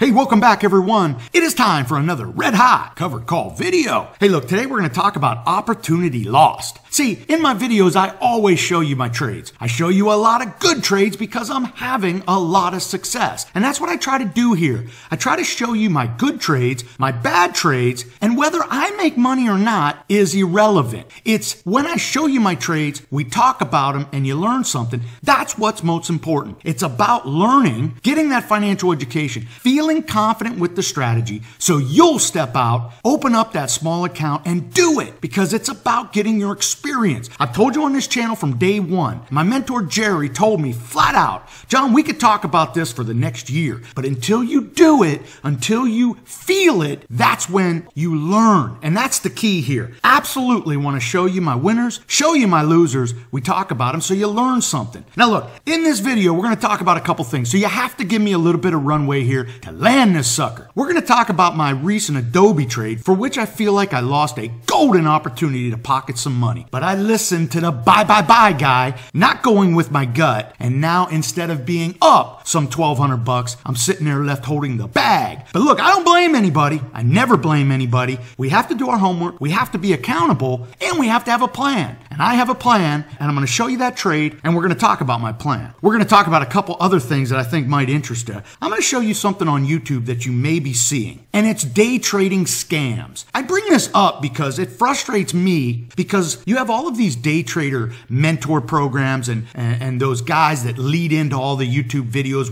Hey, welcome back everyone. It is time for another red hot covered call video. Hey look, today we're going to talk about opportunity lost. See, in my videos I always show you my trades. I show you a lot of good trades because I'm having a lot of success. And that's what I try to do here. I try to show you my good trades, my bad trades, and whether I make money or not is irrelevant. It's when I show you my trades, we talk about them and you learn something. That's what's most important. It's about learning, getting that financial education, feeling confident with the strategy so you'll step out, open up that small account and do it because it's about getting your experience. I've told you on this channel from day one. My mentor Jerry told me flat out, John, we could talk about this for the next year, but until you do it, until you feel it, that's when you learn. And that's the key here. Absolutely want to show you my winners, show you my losers. We talk about them so you learn something. Now look, in this video, we're going to talk about a couple things. So you have to give me a little bit of runway here to land this sucker. We're going to talk about my recent Adobe trade for which I feel like I lost a golden opportunity to pocket some money. But I listened to the buy guy, not going with my gut, and now instead of being up some 1,200 bucks, I'm sitting there left holding the bag. But look, I don't blame anybody. I never blame anybody. We have to do our homework, we have to be accountable, and we have to have a plan. And I have a plan, and I'm going to show you that trade, and we're going to talk about my plan. We're going to talk about a couple other things that I think might interest you. I'm going to show you something on YouTube that you may be seeing, and it's day trading scams. I bring this up because it frustrates me because you have all of these day trader mentor programs and those guys that lead into all the YouTube videos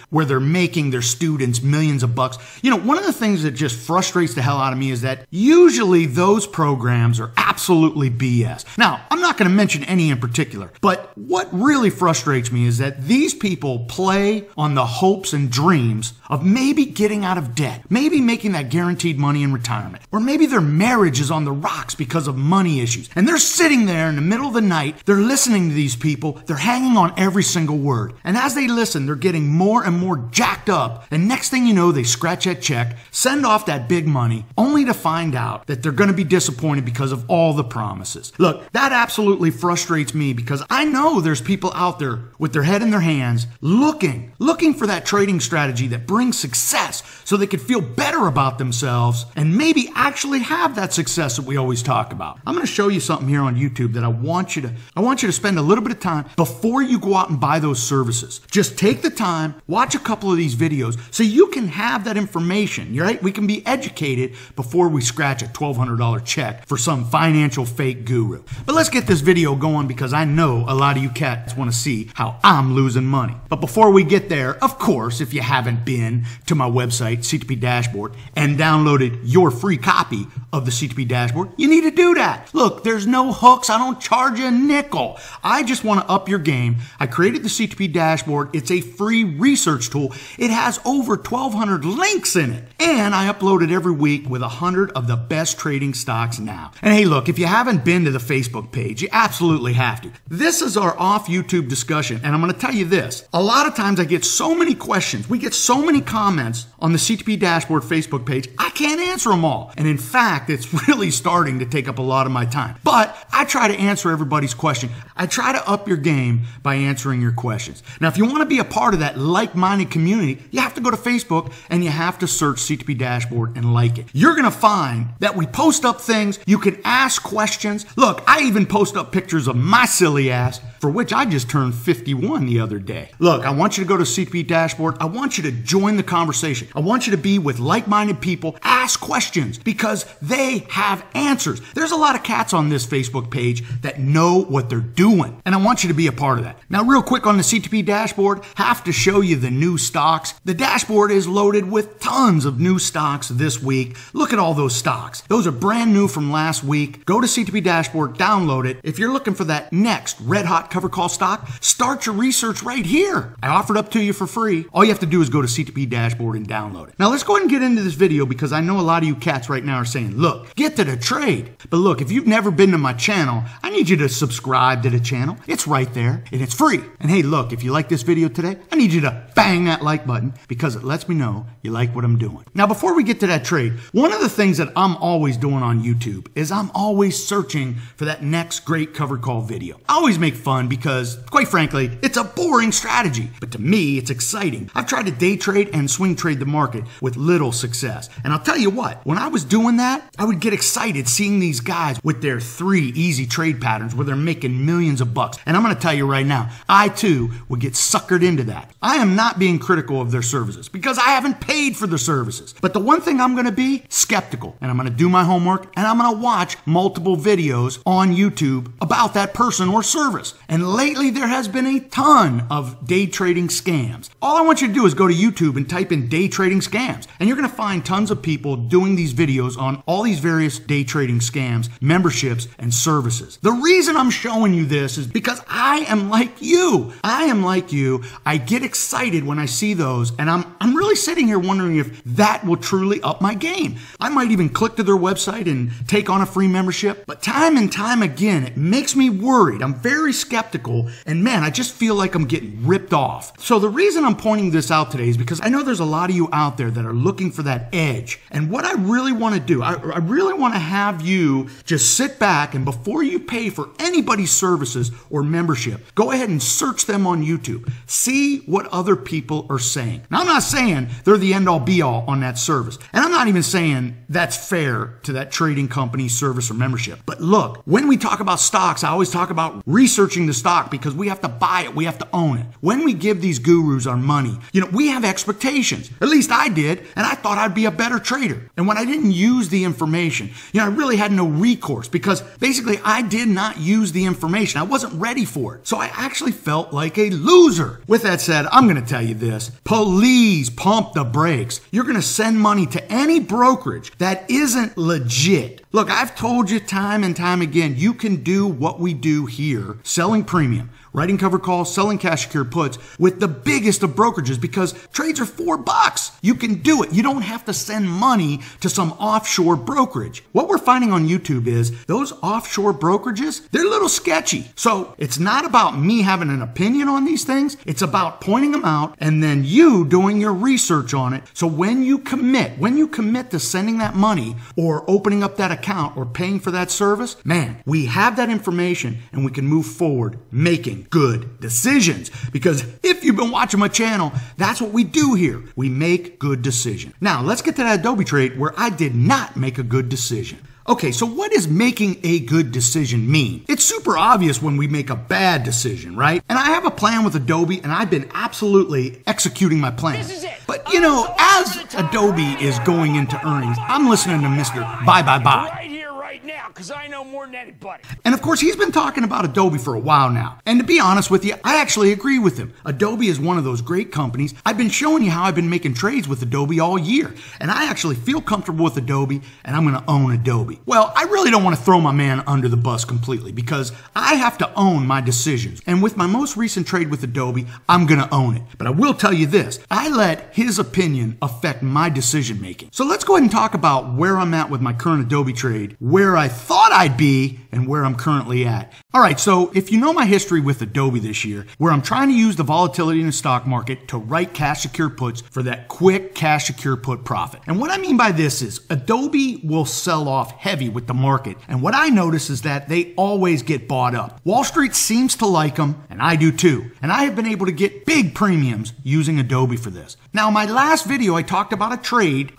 where they're making their students millions of bucks. You know, one of the things that just frustrates the hell out of me is that usually those programs are absolutely BS. Now, I'm not going to mention any in particular, but what really frustrates me is that these people play on the hopes and dreams of maybe getting out of debt, maybe making that guaranteed money in retirement, or maybe their marriage is on the rocks because of money issues. And they're sitting there in the middle of the night, they're listening to these people, they're hanging on every single word. And as they listen, they're getting more and more jacked up. And next thing you know, they scratch that check, send off that big money, only to find out that they're going to be disappointed because of all the promises. Look, that absolutely frustrates me because I know there's people out there with their head in their hands looking for that trading strategy that brings success so they could feel better about themselves and maybe actually have that success that we always talk about. I'm going to show you something here on YouTube that I want you to spend a little bit of time before you go out and buy those services. Just take the time, watch a couple of these videos so you can have that information, right? We can be educated before we scratch a $1,200 check for some financial fake guru. But let's get this video going because I know a lot of you cats want to see how I'm losing money. But before we get there, of course, if you haven't been to my website, CTP Dashboard, and downloaded your free copy of the CTP Dashboard, you need to do that. Look, there's no hooks. I don't charge you a nickel. I just want to up your game. I created the CTP Dashboard. It's a free research tool. It has over 1,200 links in it. And I upload it every week with 100 of the best trading stocks now. And hey, look, if you haven't been to the Facebook page, you absolutely have to. This is our off YouTube discussion. And I'm going to tell you this. A lot of times I get so many questions. We get so many comments on the CTP Dashboard Facebook page. I can't answer them all. And in fact, it's really starting to take up a lot of my time. But I try to answer everybody's question. I try to up your game by answering your questions. Now, if you want to be a part of that like-minded community, you have to go to Facebook and you have to search CTP Dashboard and like it. You're going to find that we post up things. You can ask questions. Look, I even post up pictures of my silly ass, for which I just turned 51 the other day. Look, I want you to go to CTP Dashboard. I want you to join the conversation. I want you to be with like-minded people. Ask questions because they have answers. There's a lot of cats on this Facebook page that know what they're doing, and I want you to be a part of that. Now, real quick on the CTP Dashboard, have to show you the new stocks. The dashboard is loaded with tons of new stocks this week. Look at all those stocks. Those are brand new from last week. Go to CTP Dashboard, download it. If you're looking for that next red hot cover call stock, start your research right here. I offered up to you for free. All you have to do is go to CTP Dashboard and download it. Now let's go ahead and get into this video because I know a lot of you cats right now are saying, look, get to the trade. But look, if you've never been to my channel, I need you to subscribe to the channel. It's right there and it's free. And hey, look, if you like this video today, I need you to bang that like button because it lets me know you like what I'm doing. Now, before we get to that trade, one of the things that I'm always doing on YouTube is I'm always searching for that next great cover call video. I always make fun fun because, quite frankly, it's a boring strategy. But to me, it's exciting. I've tried to day trade and swing trade the market with little success. And I'll tell you what, when I was doing that, I would get excited seeing these guys with their 3 easy trade patterns where they're making millions of bucks. And I'm going to tell you right now, I too would get suckered into that. I am not being critical of their services because I haven't paid for the services. But the one thing I'm going to be skeptical, and I'm going to do my homework, and I'm going to watch multiple videos on YouTube about that person or service. And lately there has been a ton of day trading scams. All I want you to do is go to YouTube and type in day trading scams, and you're going to find tons of people doing these videos on all these various day trading scams, memberships, and services. The reason I'm showing you this is because I am like you. I get excited when I see those, and I'm really sitting here wondering if that will truly up my game. I might even click to their website and take on a free membership, but time and time again, it makes me worried. I'm very skeptical, and man, I just feel like I'm getting ripped off. So the reason I'm pointing this out today is because I know there's a lot of you out there that are looking for that edge. And what I really want to do, I really want to have you just sit back, and before you pay for anybody's services or membership, go ahead and search them on YouTube. See what other people are saying. Now, I'm not saying they're the end all be all on that service. And I'm not even saying that's fair to that trading company, service, or membership. But look, when we talk about stocks, I always talk about researching the stock because we have to buy it. We have to own it. When we give these gurus our money, we have expectations. At least I did. And I thought I'd be a better trader. And when I didn't use the information, I really had no recourse because basically I did not use the information. I wasn't ready for it. So I actually felt like a loser. With that said, I'm going to tell you this. Please pump the brakes. You're going to send money to any brokerage that isn't legit. Look, I've told you time and time again, you can do what we do here, selling premium, writing covered calls, selling cash secured puts with the biggest of brokerages because trades are $4. You can do it. You don't have to send money to some offshore brokerage. What we're finding on YouTube is those offshore brokerages, they're a little sketchy. So it's not about me having an opinion on these things. It's about pointing them out and then you doing your research on it. So when you commit to sending that money or opening up that account or paying for that service, man, we have that information and we can move forward making good decisions. Because if you've been watching my channel, that's what we do here. We make good decisions. Now, let's get to that Adobe trade where I did not make a good decision. Okay, so what does making a good decision mean? It's super obvious when we make a bad decision, right? And I have a plan with Adobe, and I've been absolutely executing my plan. This is it. But, as Adobe is going into earnings, I'm listening to Mr. Buy Buy Buy. Right here, right now, because I know more than anybody. And of course, he's been talking about Adobe for a while now. And to be honest with you, I actually agree with him. Adobe is one of those great companies. I've been showing you how I've been making trades with Adobe all year. And I actually feel comfortable with Adobe, and I'm going to own Adobe. Well, I really don't want to throw my man under the bus completely because I have to own my decisions. And with my most recent trade with Adobe, I'm going to own it. But I will tell you this, I let his opinion affect my decision making. So let's go ahead and talk about where I'm at with my current Adobe trade, where I thought I'd be, and where I'm currently at. All right, so if you know my history with Adobe this year, where I'm trying to use the volatility in the stock market to write cash secured puts for that quick cash secured put profit. And what I mean by this is Adobe will sell off heavy with the market. And what I notice is that they always get bought up. Wall Street seems to like them, and I do too. And I have been able to get big premiums using Adobe for this. Now, in my last video, I talked about a trade.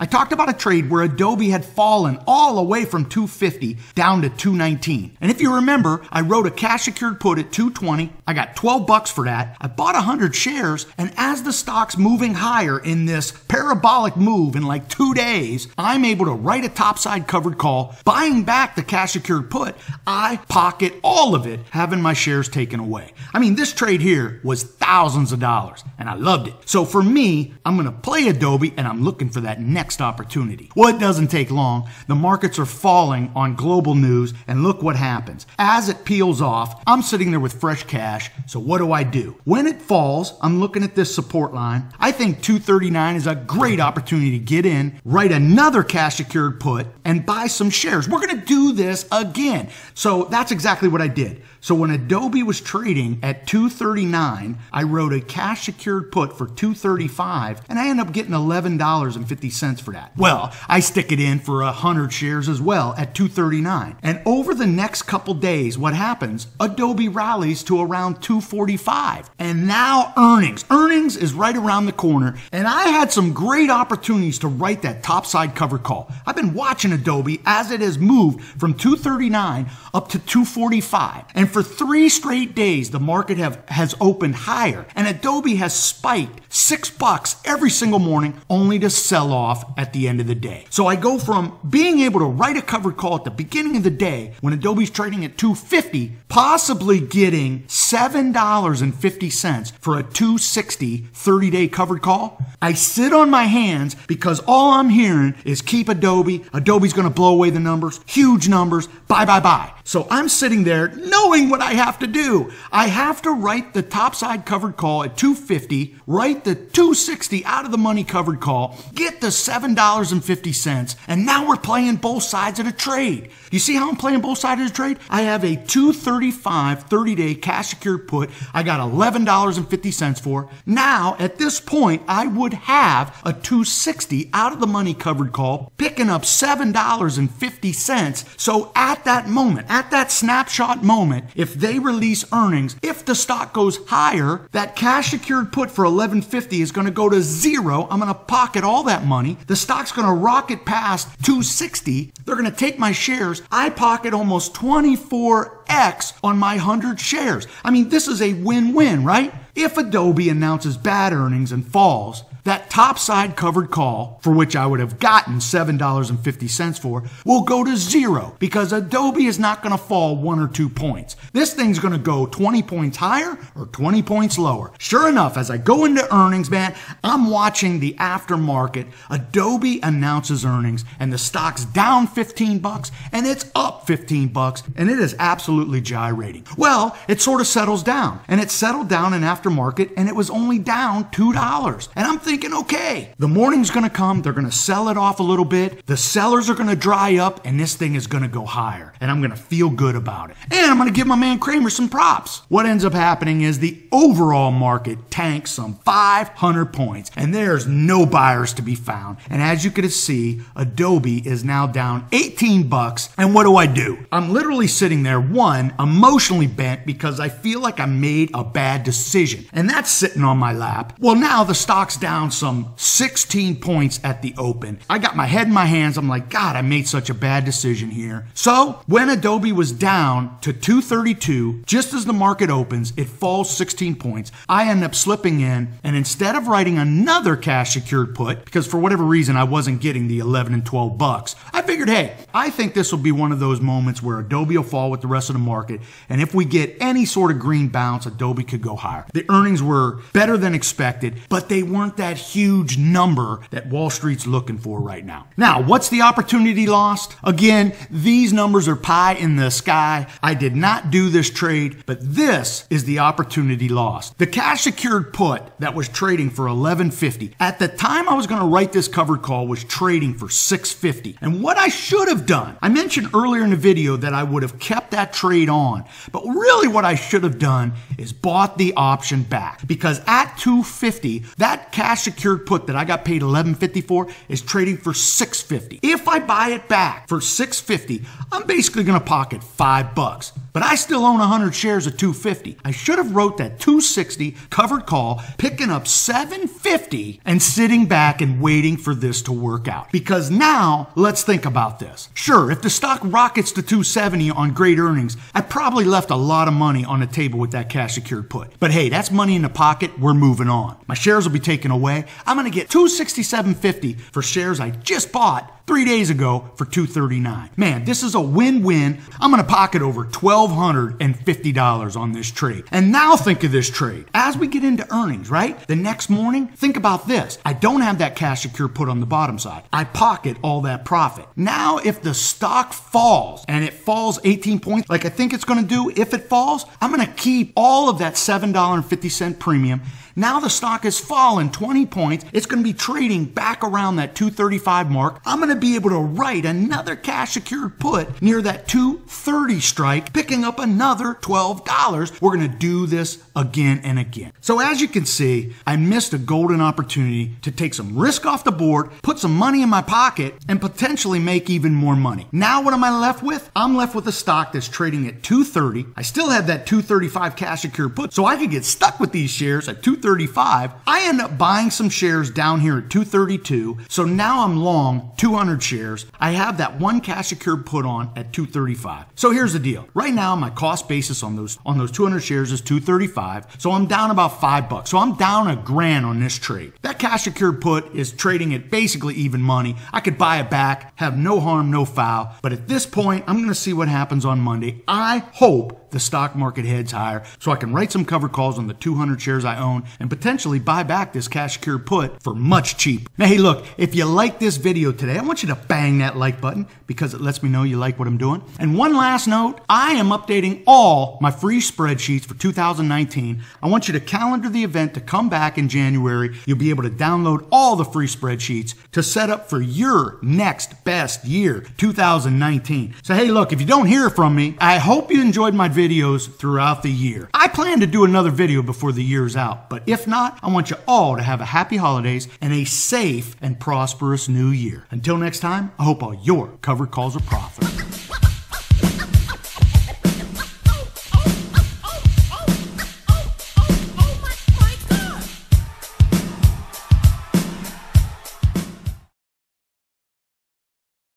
Where Adobe had fallen all the way from 250 down to 219. And if you remember, I wrote a cash secured put at 220. I got $12 for that. I bought 100 shares. And as the stock's moving higher in this parabolic move in like 2 days, I'm able to write a topside covered call, buying back the cash secured put. I pocket all of it, having my shares taken away. I mean, this trade here was thousands of dollars and I loved it. So for me, I'm going to play Adobe and I'm looking for that next opportunity. Well, it doesn't take long. The markets are falling on global news and look what happens. As it peels off, I'm sitting there with fresh cash. So what do? When it falls, I'm looking at this support line. I think 239 is a great opportunity to get in, write another cash secured put and buy some shares. We're going to do this again. So that's exactly what I did. So when Adobe was trading at 239, I wrote a cash secured put for 235 and I ended up getting $11.50 for that. Well, I stick it in for 100 shares as well at 239. And over the next couple days, what happens? Adobe rallies to around 245. And now earnings. Earnings is right around the corner. And I had some great opportunities to write that topside covered call. I've been watching Adobe as it has moved from 239 up to 245. And for 3 straight days, the market has opened higher. And Adobe has spiked $6 every single morning, only to sell off at the end of the day. So I go from being able to write a covered call at the beginning of the day when Adobe's trading at 250, possibly getting $7.50 for a 260 30-day covered call. I sit on my hands because all I'm hearing is keep Adobe. Adobe's going to blow away the numbers, huge numbers, buy, buy, buy. So I'm sitting there knowing what I have to do. I have to write the topside covered call at 250, write the 260 out of the money covered call, get the $7.50, and now we're playing both sides of the trade. You see how I'm playing both sides of the trade? I have a 235 30-day cash secured put. I got $11.50 for. Now, at this point, I would have a 260 out of the money covered call, picking up $7.50. So at that moment, at that snapshot moment, if they release earnings, if the stock goes higher, that cash secured put for $11.50 is going to go to zero. I'm going to pocket all that money. The stock's going to rocket past 260. They're going to take my shares. I pocket almost 24x on my 100 shares. I mean, this is a win-win, right? If Adobe announces bad earnings and falls, that topside covered call, for which I would have gotten $7.50 for, will go to zero because Adobe is not going to fall 1 or 2 points. This thing's going to go 20 points higher or 20 points lower. Sure enough, as I go into earnings, man, I'm watching the aftermarket. Adobe announces earnings and the stock's down $15 and it's up $15 and it is absolutely gyrating. Well, it sort of settles down, and it settled down in aftermarket and it was only down $2. And I'm thinking, okay, the morning's going to come. They're going to sell it off a little bit. The sellers are going to dry up and this thing is going to go higher. And I'm going to feel good about it. And I'm going to give my man Cramer some props. What ends up happening is the overall market tanks some 500 points and there's no buyers to be found. And as you can see, Adobe is now down $18. And what do? I'm literally sitting there, one, emotionally bent because I feel like I made a bad decision. And that's sitting on my lap. Well, now the stock's down some 16 points at the open. I got my head in my hands. I'm like, God, I made such a bad decision here. So when Adobe was down to 232, just as the market opens, it falls 16 points. I end up slipping in, and instead of writing another cash secured put, because for whatever reason I wasn't getting the 11 and 12 bucks, I figured, hey, I think this will be one of those moments where Adobe will fall with the rest of the market, and if we get any sort of green bounce, Adobe could go higher. The earnings were better than expected, but they weren't that huge number that Wall Street's looking for right now. Now, what's the opportunity lost? Again, these numbers are pie in the sky. I did not do this trade, but this is the opportunity lost. The cash secured put that was trading for $11.50. At the time I was going to write this covered call was trading for $6.50. And what I should have done, I mentioned earlier in the video that I would have kept that trade on, but really what I should have done is bought the option back, because at $2.50, that cash secured put that I got paid $11.50 for is trading for $6.50. If I buy it back for $6.50, I'm basically going to pocket $5. But I still own 100 shares at $2.50. I should have wrote that $2.60 covered call, picking up $7.50 and sitting back and waiting for this to work out. Because now, let's think about this. Sure, if the stock rockets to $2.70 on great earnings, I probably left a lot of money on the table with that cash secured put. But hey, that's money in the pocket. We're moving on. My shares will be taken away. I'm going to get $267.50 for shares I just bought 3 days ago for $239. Man, this is a win-win. I'm going to pocket over $1,250 on this trade. And now think of this trade. As we get into earnings, right? The next morning, think about this. I don't have that cash secure put on the bottom side. I pocket all that profit. Now, if the stock falls and it falls 18 points, like I think it's going to do, if it falls, I'm going to keep all of that $7.50 premium. Now the stock has fallen 20 points. It's going to be trading back around that 235 mark. I'm going to be able to write another cash secured put near that 230 strike, pick picking up another $12. We're going to do this again and again. So as you can see, I missed a golden opportunity to take some risk off the board, put some money in my pocket, and potentially make even more money. Now what am I left with? I'm left with a stock that's trading at $230. I still have that $235 cash secured put, so I could get stuck with these shares at $235. I end up buying some shares down here at $232. So now I'm long 200 shares. I have that one cash secured put on at $235. So here's the deal. Right now my cost basis on those 200 shares is $235. So I'm down about $5. So I'm down $1,000 on this trade. That cash secured put is trading at basically even money. I could buy it back, have no harm, no foul. But at this point, I'm going to see what happens on Monday. I hope the stock market heads higher so I can write some cover calls on the 200 shares I own and potentially buy back this cash secured put for much cheap. Now, hey, look, if you like this video today, I want you to bang that like button because it lets me know you like what I'm doing. And one last note, I am updating all my free spreadsheets for 2019. I want you to calendar the event to come back in January. You'll be able to download all the free spreadsheets to set up for your next best year, 2019. So, hey, look, if you don't hear from me, I hope you enjoyed my videos throughout the year. I plan to do another video before the year's out, but if not, I want you all to have a happy holidays and a safe and prosperous new year. Until next time, I hope all your covered calls are profitable.